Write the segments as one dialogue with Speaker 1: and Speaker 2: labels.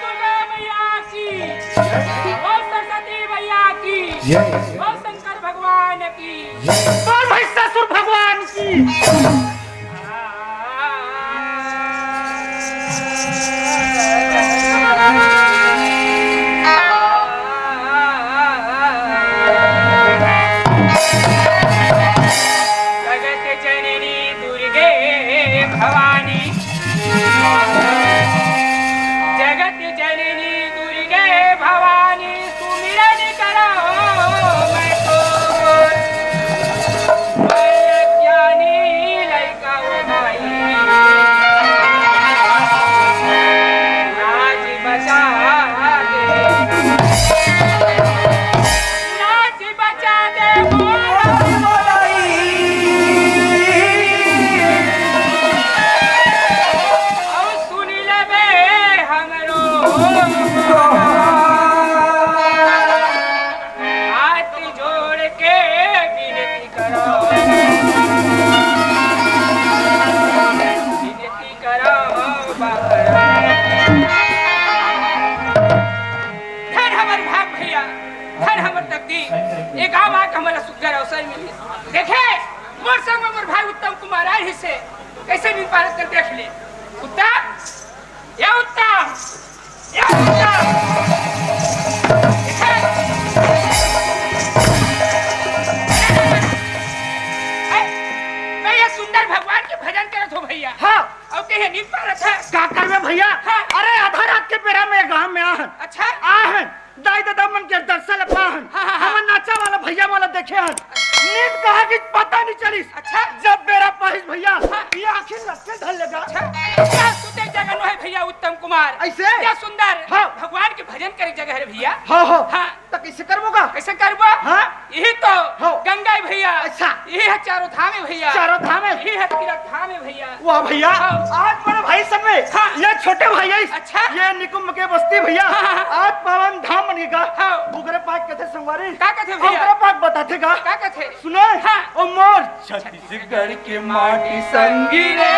Speaker 1: दुर्गा मैया की, बोल सरस्वती मैया की, बोल शंकर भगवान की,
Speaker 2: बोल महिषासुर भगवान की।
Speaker 1: जगत जननी दुर्गे भवानी, जगत जननी दुर्गे भवानी, सुमिरन करो मैं तो मैं ज्ञानी लइका उठाई, नाच बचा दे, नाच बचा दे और सुन लेबे हमरो हाथ जोड़ के विनती करो, विनती करो बाबा। धन हमर भाग भैया, धन हमर तकदीर, एक गाँव आके हमारा सुखगर अवसर मिली। देखे मोर संग में मोर भाई उत्तम कुमार आए ही से कैसे मिल पारत कर देख ले। उत्तम, ये उत्तम, ये उत्तम, देखे? मैं ये सुंदर भगवान के भजन करत हो भैया।
Speaker 2: हाँ
Speaker 1: और कहे नींद पारत है।
Speaker 2: का करवे भैया।
Speaker 1: हाँ।
Speaker 2: अरे आधा रात के बेरा में गांव में आहन
Speaker 1: अच्छा
Speaker 2: आहन दाई दादा मन के दर्शन पाहन
Speaker 1: हाँ, हाँ, हाँ।
Speaker 2: हम नाचा वाला भैया वाला देखे हन नींद कहा कि पता नहीं चली।
Speaker 1: अच्छा।
Speaker 2: जब बेरा पहिस भैया
Speaker 1: हाँ।
Speaker 2: ये आखिर लटके धर लगा।
Speaker 1: अच्छा सुते जगह नो है भैया उत्तम कुमार।
Speaker 2: ऐसे?
Speaker 1: क्या सुंदर
Speaker 2: हाँ।
Speaker 1: भगवान के भजन करे जगह है भैया।
Speaker 2: हाँ हाँ
Speaker 1: हाँ।
Speaker 2: तो कैसे करबोगा।
Speaker 1: कैसे करबो?
Speaker 2: हाँ।
Speaker 1: यही तो
Speaker 2: हाँ।
Speaker 1: गंगा है भैया।
Speaker 2: अच्छा।
Speaker 1: यही है चारों धाम है भैया।
Speaker 2: चारों धाम है।
Speaker 1: यही है तीरथ धाम है भैया।
Speaker 2: वाह भैया
Speaker 1: हाँ।
Speaker 2: आज बड़े भाई सब में
Speaker 1: हाँ।
Speaker 2: ये छोटे भाई है
Speaker 1: अच्छा।
Speaker 2: ये निकुंभ के बस्ती भैया
Speaker 1: हाँ, हाँ, हाँ।
Speaker 2: आज पावन धाम बनेगा।
Speaker 1: हाँ।
Speaker 2: उगरे पाक कथे संगवारी
Speaker 1: का कथे भैया?
Speaker 2: उगरे पाक बताते का
Speaker 1: का कथे?
Speaker 2: सुने
Speaker 1: हाँ।
Speaker 2: ओ मोर छत्तीसगढ़ के माटी संगी रे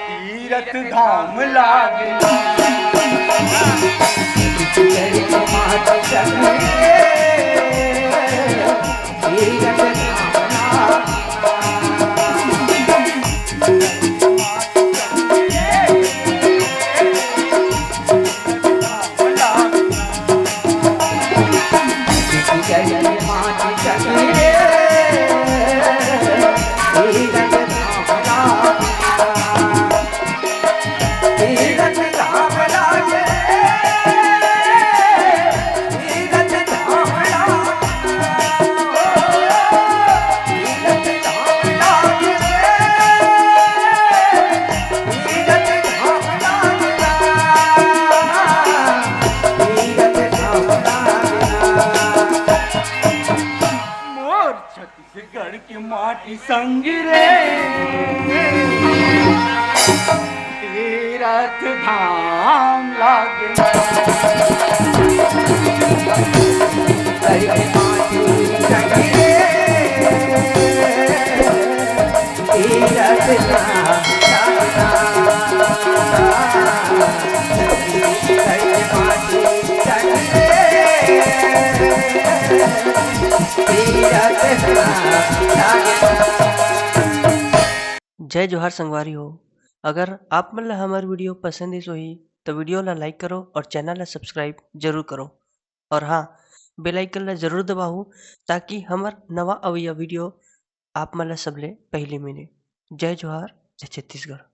Speaker 2: तीरथ धाम लागे छत्तीसगढ़ के माटी संगी रे तीरथ छत्तीसगढ़ की माटी संग रे तीरथ धाम लागे तीरथ धाम
Speaker 3: जय जोहार संगवारी हो। अगर आप मन ला हमार वीडियो पसंद इस होही तो वीडियो ला लाइक करो और चैनल ला सब्सक्राइब जरूर करो और हाँ बेल आइकन ला जरूर दबाओ ताकि हमार नवा अवैया वीडियो आप मन ला सबले पहले मिले। जय जोहार, जय छत्तीसगढ़।